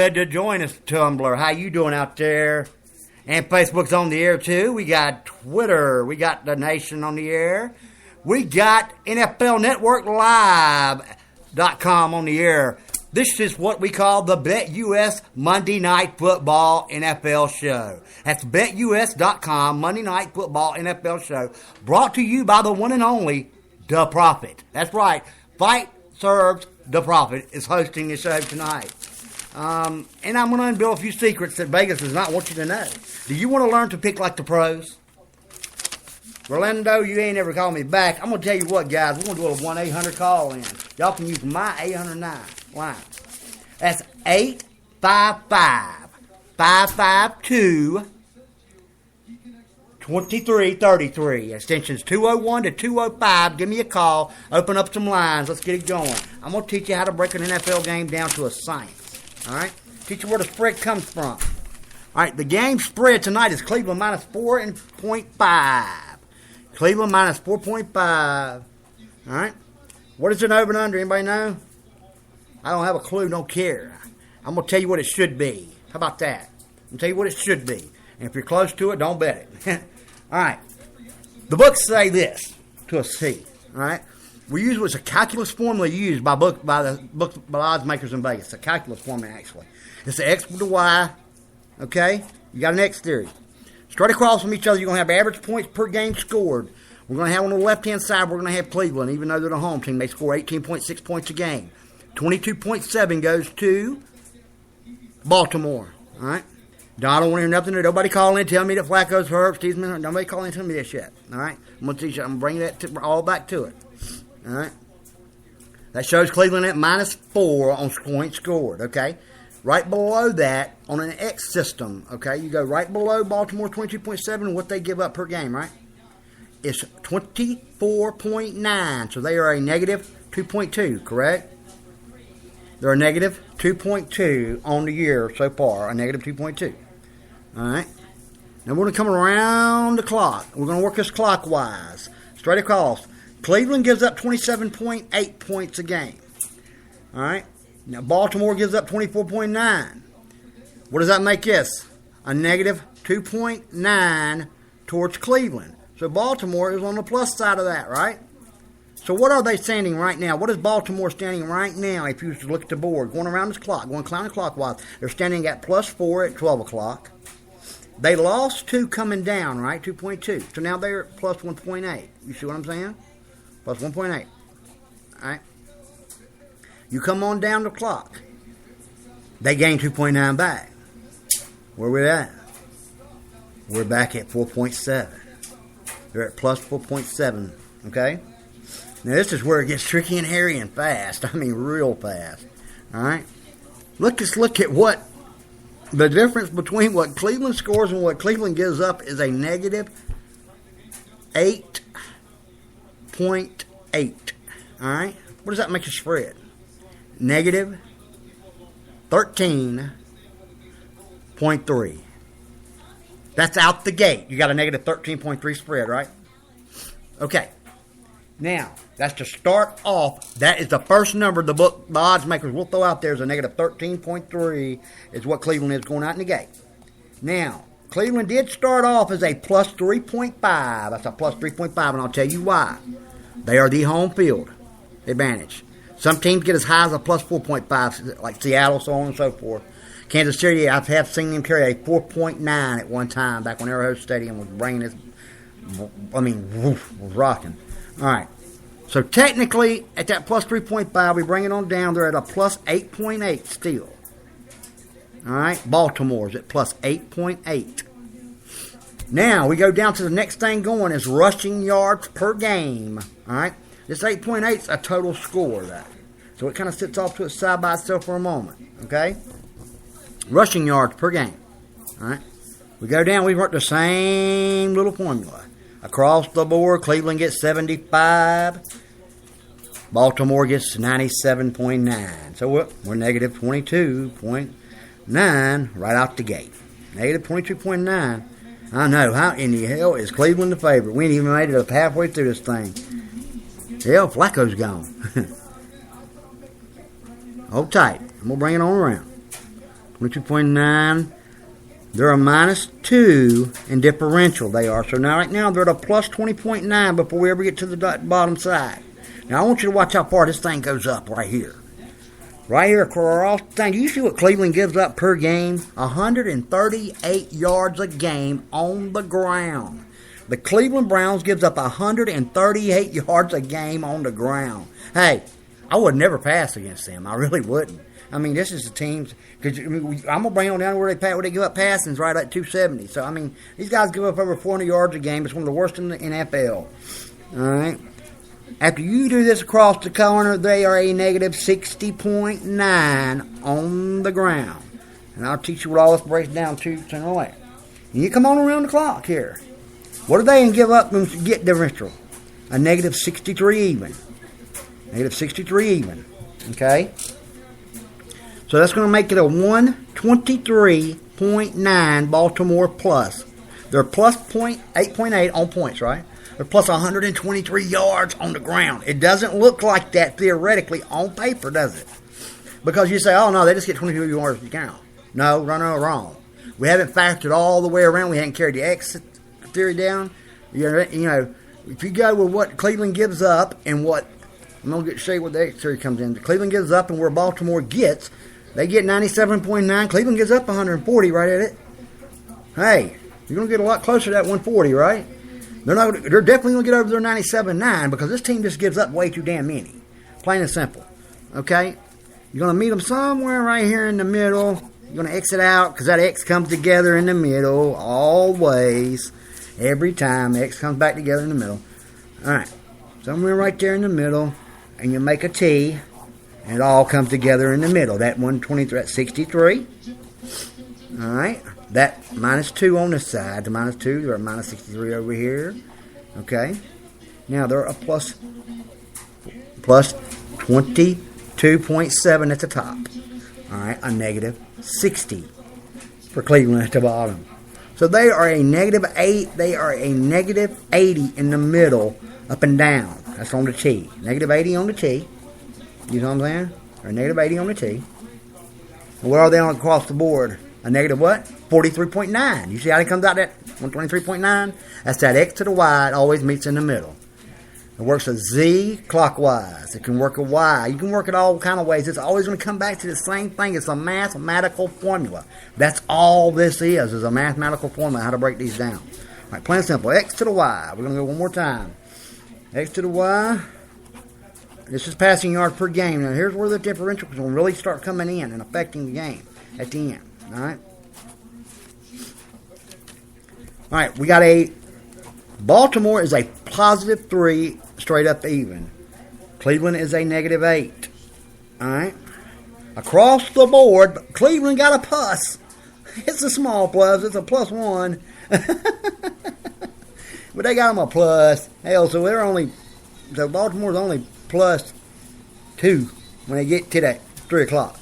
Glad to join us, Tumblr. How you doing out there? And Facebook's on the air too. We got Twitter. We got the Nation on the air. We got NFL Network Live.com on the air. This is what we call the BetUS Monday Night Football NFL Show. That's BetUS.com Monday Night Football NFL Show. Brought to you by the one and only DaProfit. That's right. Fight Serves DaProfit is hosting the show tonight. And I'm going to unveil a few secrets that Vegas does not want you to know. Do you want to learn to pick like the pros? Rolando, you ain't ever called me back. I'm going to tell you what, guys. We're going to do a 1-800 call in. Y'all can use my 809 line. That's 855-552-2333. Extensions 201 to 205. Give me a call. Open up some lines. Let's get it going. I'm going to teach you how to break an NFL game down to a science. All right? Teach you where the spread comes from. All right, the game spread tonight is Cleveland minus 4.5. Cleveland minus 4.5. All right? What is it over and under? Anybody know? I don't have a clue. Don't care. I'm going to tell you what it should be. How about that? I'm going to tell you what it should be. And if you're close to it, don't bet it. All right. The books say this to a C. All right? We use what's a calculus formula used by odds makers in Vegas. It's a calculus formula, actually. It's the X with the Y. Okay? You got an X theory. Straight across from each other, you're going to have average points per game scored. We're going to have on the left-hand side, we're going to have Cleveland. Even though they're the home team, they score 18.6 points a game. 22.7 goes to Baltimore. All right? Now, I don't want to hear nothing. Nobody calling in telling me that Flacco's hurt. Steve's hurt. Nobody calling in telling me this yet. All right? I'm going to teach you. I'm going to bring that all back to it. All right? That shows Cleveland at minus 4 on points scored. Okay? Right below that, on an X system, okay, you go right below Baltimore 22.7 and what they give up per game, right? It's 24.9, so they are a negative 2.2, correct? They're a negative 2.2 on the year so far, a negative 2.2. All right? Now we're going to come around the clock. We're going to work this clockwise, straight across. Cleveland gives up 27.8 points a game. All right? Now, Baltimore gives up 24.9. What does that make this? A negative 2.9 towards Cleveland. So Baltimore is on the plus side of that, right? So what are they standing right now? What is Baltimore standing right now if you look at the board? Going around this clock, going counterclockwise. They're standing at plus 4 at 12 o'clock. They lost 2 coming down, right? 2.2. So now they're at plus 1.8. You see what I'm saying? Plus 1.8. All right? You come on down the clock. They gain 2.9 back. Where we at? We're back at 4.7. They're at plus 4.7. Okay? Now this is where it gets tricky and hairy and fast. I mean real fast. Alright? Let's look at what the difference between what Cleveland scores and what Cleveland gives up is a negative 8.8. Alright? What does that make a spread? Negative 13.3. That's out the gate. You got a negative 13.3 spread, right? Okay. Now, that's to start off. That is the first number the odds makers will throw out there is a negative 13.3 is what Cleveland is going out in the gate. Now, Cleveland did start off as a plus 3.5. That's a plus 3.5, and I'll tell you why. They are the home field advantage. Some teams get as high as a plus 4.5, like Seattle, so on and so forth. Kansas City, I have seen them carry a 4.9 at one time back when Arrowhead Stadium was bringing this, was rocking. All right. So technically, at that plus 3.5, we bring it on down. They're at a plus 8.8 still. All right. Baltimore's at plus 8.8. Now, we go down to the next thing going is rushing yards per game. All right. This 8.8 is a total score, that. So it kind of sits off to its side by itself for a moment, okay? Rushing yards per game, all right? We go down, we work the same little formula. Across the board, Cleveland gets 75. Baltimore gets 97.9. So we're negative 22.9 right out the gate. Negative 22.9. I know, how in the hell is Cleveland the favorite? We ain't even made it up halfway through this thing. Hell, Flacco's gone. Hold tight. I'm going to bring it on around. 22.9. They're a -2 in differential, they are. So now, right now, they're at a plus 20.9 before we ever get to the bottom side. Now, I want you to watch how far this thing goes up right here. Right here across the thing. Do you see what Cleveland gives up per game? 138 yards a game on the ground. The Cleveland Browns gives up 138 yards a game on the ground. Hey, I would never pass against them. I really wouldn't. I mean, this is the teams. Because I'm going to bring on down where they give up passings right at 270. So, I mean, these guys give up over 400 yards a game. It's one of the worst in the NFL. All right. After you do this across the corner, they are a negative 60.9 on the ground. And I'll teach you what all this breaks down to sooner or later. And you come on around the clock here. What do they give up and get differential? A negative 63 even. Negative 63 even. Okay? So that's going to make it a 123.9 Baltimore plus. They're plus 8.8 on points, right? They're plus 123 yards on the ground. It doesn't look like that theoretically on paper, does it? Because you say, oh, no, they just get 22 yards to count. No, wrong. We haven't factored all the way around. We haven't carried the X theory down. You know, if you go with what Cleveland gives up and what, I'm going to show you what the X theory comes in. Cleveland gives up and where Baltimore gets, they get 97.9. Cleveland gives up 140 right at it. Hey, you're going to get a lot closer to that 140, right? They're definitely going to get over their 97.9 because this team just gives up way too damn many. Plain and simple. Okay? You're going to meet them somewhere right here in the middle. You're going to exit out because that X comes together in the middle always. Every time X comes back together in the middle. All right. Somewhere right there in the middle. And you make a T. And it all comes together in the middle. That 123, that's 63. All right. That -2 on this side. The -2, they're at -63 over here. Okay. Now they're a plus 22.7 at the top. All right. A negative 60 for Cleveland at the bottom. So they are a -8. They are a negative 80 in the middle, up and down. That's on the T. Negative 80 on the T. You know what I'm saying? Or negative 80 on the T. And what are they on across the board? A negative what? 43.9. You see how it comes out that 123.9? That's that X to the Y. It always meets in the middle. It works a Z clockwise. It can work a Y. You can work it all kind of ways. It's always going to come back to the same thing. It's a mathematical formula. That's all this is a mathematical formula, how to break these down. All right, plain and simple. X to the Y. We're going to go one more time. X to the Y. This is passing yard per game. Now, here's where the differential is going to really start coming in and affecting the game at the end. All right? All right, we got a Baltimore is a positive 3, straight up even. Cleveland is a negative 8. All right? Across the board, Cleveland got a plus. It's a small plus. It's a +1. But they got them a plus. Hell, so Baltimore's only +2 when they get to that 3 o'clock.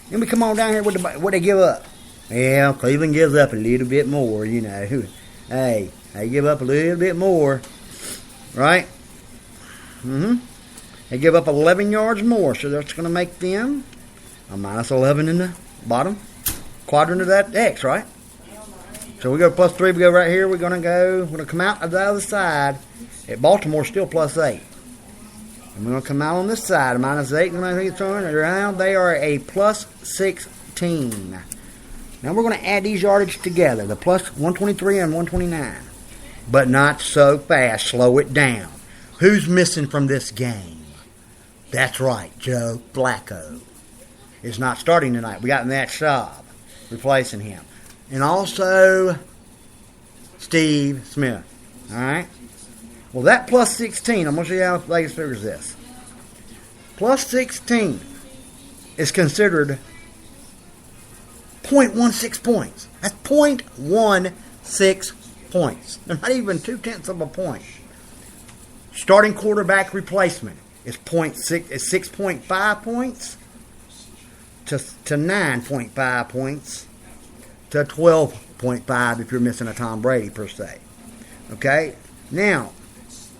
Then we come on down here with what they give up. Well, Cleveland gives up a little bit more, you know. Hey, they give up a little bit more, right? They give up 11 yards more, so that's going to make them a -11 in the bottom quadrant of that X, right? So we go +3, we go right here. We're going to come out of the other side. At Baltimore, still +8. And we're going to come out on this side, -8. When I think it's on around, they are a +16. Now we're going to add these yardage together, the plus 123 and 129. But not so fast. Slow it down. Who's missing from this game? That's right, Joe Flacco is not starting tonight. We got Matt Schaub replacing him. And also Steve Smith. All right? Well, that +16, I'm going to show you how Vegas figures this. +16 is considered 0.16 points. That's 0.16 points. They're not even 0.2 of a point. Starting quarterback replacement is 6.5 points to 9.5 points to 12.5 if you're missing a Tom Brady per se. Okay? Now,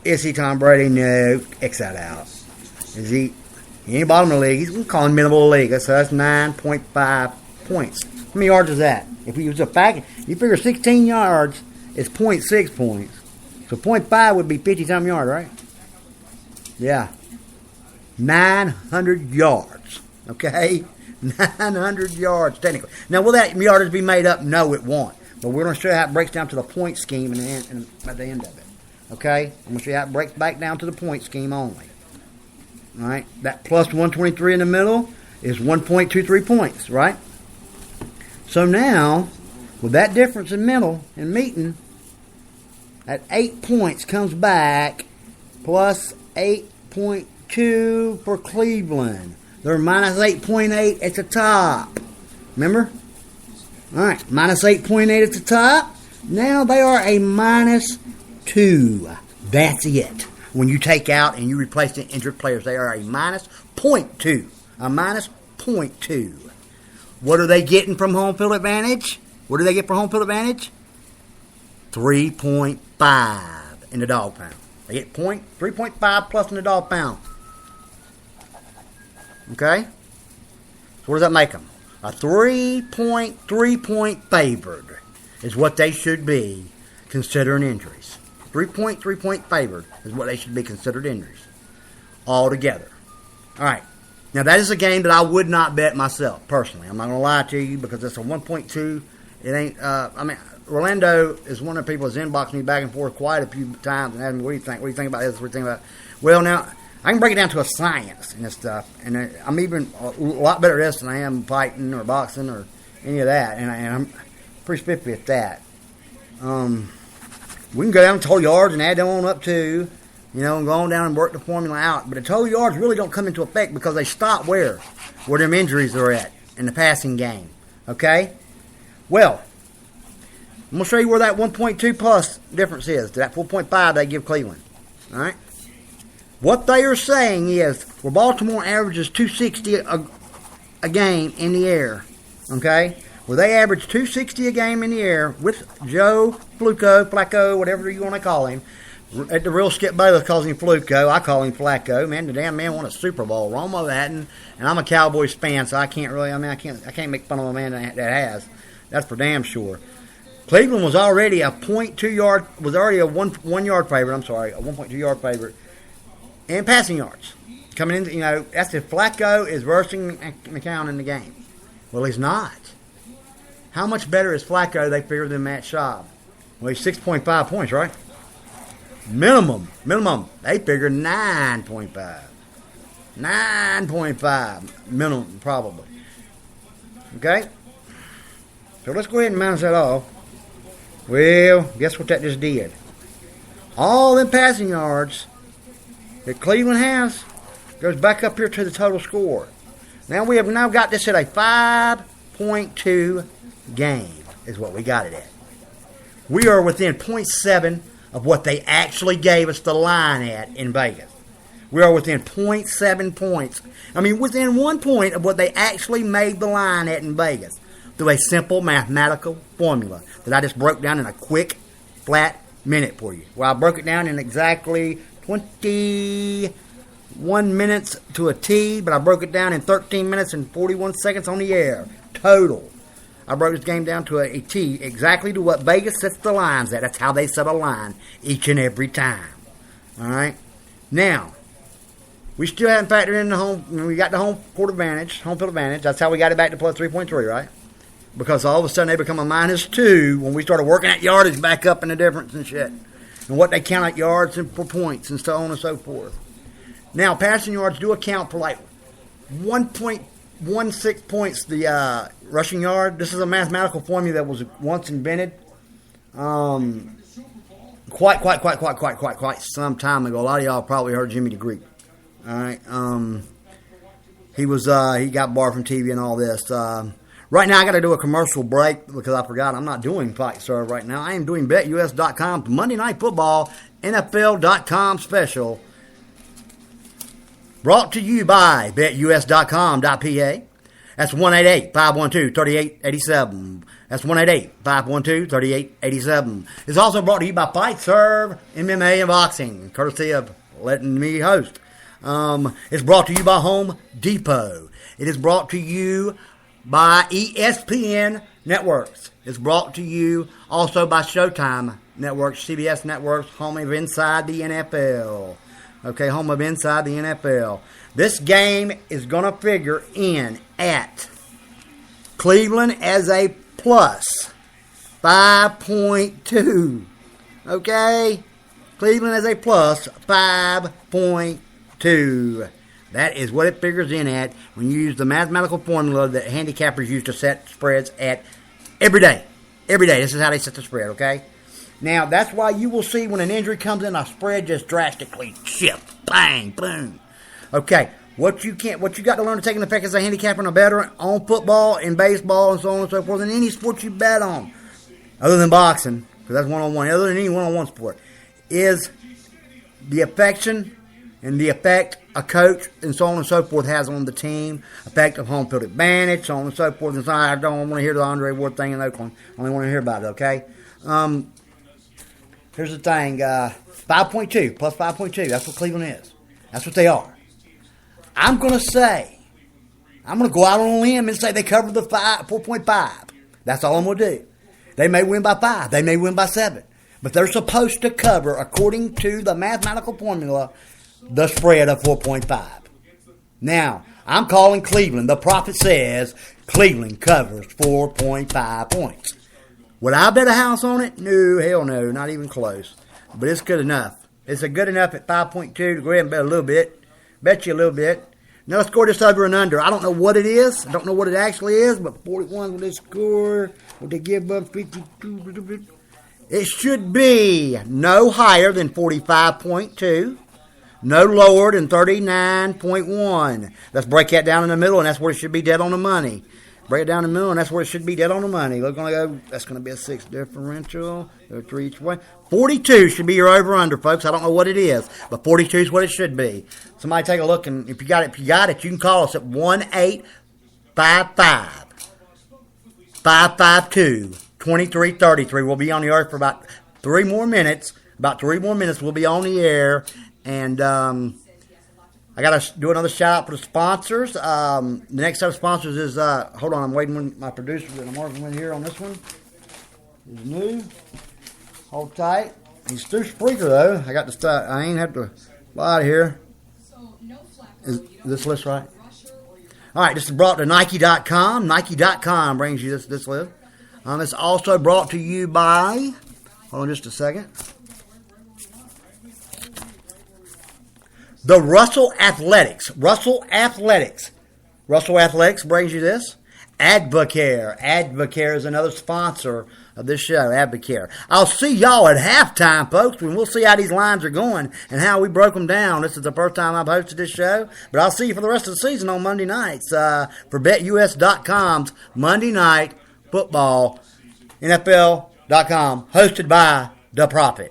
is he Tom Brady? No. X that out. Is he in the bottom of the league? He's going to call him middle of the league. So that's 9.5 points How many yards is that? If we use a pack, you figure 16 yards is 0.6 points. So 0.5 would be 50-something yards, right? Yeah. 900 yards. Okay? 900 yards, technically. Now, will that yardage be made up? No, it won't. But we're going to show you how it breaks down to the point scheme at the end of it. Okay? I'm going to show you how it breaks back down to the point scheme only. All right? That plus 123 in the middle is 1.23 points, right? So now, with that difference in middle and meeting, that 8 points comes back plus 8.2 for Cleveland. They're minus 8.8 at the top. Remember? All right, minus 8.8 at the top. Now they are a minus 2. That's it. When you take out and you replace the injured players, they are a minus 0.2. A minus 0.2. What are they getting from home field advantage? What do they get for home field advantage? 3.5 in the dog pound. They get 3.5 plus in the dog pound. Okay? So what does that make them? A 3.3 point favored is what they should be considering injuries. 3.3 point favored is what they should be considered injuries altogether. All right. Now, that is a game that I would not bet myself, personally. I'm not going to lie to you because it's a 1.2. It ain't, Orlando is one of the people that's inboxed me back and forth quite a few times and asked me, what do you think? What do you think about this? What do you think about it? Well, now, I can break it down to a science and this stuff. And I'm even a lot better at this than I am fighting or boxing or any of that. And I'm pretty spiffy at that. We can go down to total yards and add them on up too. You know, and go on down and work the formula out. But the total yards really don't come into effect because they stop where them injuries are at in the passing game. Okay? Well, I'm going to show you where that 1.2 plus difference is. That 4.5 they give Cleveland. All right? What they are saying is where Baltimore averages 260 a game in the air. Okay? Where they average 260 a game in the air with Joe Flacco, whatever you want to call him. At the real Skip Bayless calls him Fluco. I call him Flacco. Man, the damn man won a Super Bowl. Romo hadn't, and I'm a Cowboys fan, so I can't really. I can't make fun of a man that has. That's for damn sure. Cleveland was already a 0.2 yard. Was already a 1 yard favorite. I'm sorry, a 1.2 yard favorite in passing yards coming in. You know, that's if Flacco is versing McCown in the game. Well, he's not. How much better is Flacco? They figure than Matt Schaub. Well, he's 6.5 points, right? Minimum. They figure 9.5. 9.5 minimum, probably. Okay? So let's go ahead and minus that off. Well, guess what that just did? All them passing yards that Cleveland has goes back up here to the total score. Now we have now got this at a 5.2 game is what we got it at. We are within 0.7 of what they actually gave us the line at in Vegas. We are within 0.7 points. I mean, within 1 point of what they actually made the line at in Vegas through a simple mathematical formula that I just broke down in a quick, flat minute for you. Well, I broke it down in exactly 21 minutes to a T, but I broke it down in 13 minutes and 41 seconds on the air. Total. I broke this game down to a T, exactly to what Vegas sets the lines at. That's how they set a line each and every time. All right? Now, we still haven't factored in the home. We got the home field advantage. That's how we got it back to plus 3.3, right? Because all of a sudden they become a minus 2 when we started working that yardage back up in the difference and shit. And what they count at yards and for points and so on and so forth. Now, passing yards do account for like 1.16 points the rushing yard. This is a mathematical formula that was once invented quite some time ago. A lot of y'all probably heard Jimmy the Greek. All right. He got barred from TV and all this. Right now, I got to do a commercial break because I forgot I'm not doing Fight Serve right now. I am doing BetUS.com Monday Night Football NFL.com special. Brought to you by BetUS.com.pa. That's 1-888-512-3887. That's 1-888-512-3887. It's also brought to you by Fight Serve MMA and Boxing, courtesy of letting me host. It's brought to you by Home Depot. It is brought to you by ESPN Networks. It's brought to you also by Showtime Networks, CBS Networks, home of Inside the NFL. Okay, home of Inside the NFL. This game is going to figure in at Cleveland as a plus 5.2. Okay? Cleveland as a plus 5.2. That is what it figures in at when you use the mathematical formula that handicappers use to set spreads at every day. Every day. This is how they set the spread, okay? Now, that's why you will see when an injury comes in, a spread just drastically shift. Bang, boom. Okay, what you got to learn to take an effect as a handicapper and a bettor on football and baseball and so on and so forth, and any sport you bet on, other than boxing, because that's one-on-one, other than any one-on-one sport, is the affection and the effect a coach and so on and so forth has on the team, effect of home field advantage, so on and so forth. And so I don't want to hear the Andre Ward thing in Oakland. I only want to hear about it, okay? Here's the thing, 5.2, plus 5.2, that's what Cleveland is. That's what they are. I'm going to go out on a limb and say they cover the 4.5. That's all I'm going to do. They may win by 5. They may win by 7. But they're supposed to cover, according to the mathematical formula, the spread of 4.5. Now, I'm calling Cleveland. The prophet says Cleveland covers 4.5 points. Would I bet a house on it? No, hell no, not even close. But it's good enough. It's a good enough at 5.2 to go ahead and bet a little bit. Bet you a little bit. Now let's score this over and under. I don't know what it is. I don't know what it actually is, but 41 will they score? Will they give up 52? It should be no higher than 45.2. No lower than 39.1. Let's break that down in the middle, and that's where it should be dead on the money. Break it down in the middle, and that's where it should be dead on the money. We're going to go, that's going to be a 6 differential. 3 each way. 42 should be your over-under, folks. I don't know what it is, but 42 is what it should be. Somebody take a look, and if you got it, you can call us at 1-855-552-2333. We'll be on the air for about 3 more minutes. About 3 more minutes, we'll be on the air. And I got to do another shout out for the sponsors. The next set of sponsors is, hold on, I'm waiting on my producer and I'm working with here on this one. He's new. Hold tight. He's through Spreaker though. I got to start. I ain't have to fly out of here. Is this list right? All right, this is brought to Nike.com. Nike.com brings you this list. It's also brought to you by, hold on just a second, the Russell Athletics. Russell Athletics brings you this. Advocare. Advocare is another sponsor of this show, Advocare. I'll see y'all at halftime, folks, and we'll see how these lines are going and how we broke them down. This is the first time I've hosted this show, but I'll see you for the rest of the season on Monday nights for BetUS.com's Monday Night Football, NFL.com, hosted by DaProfit.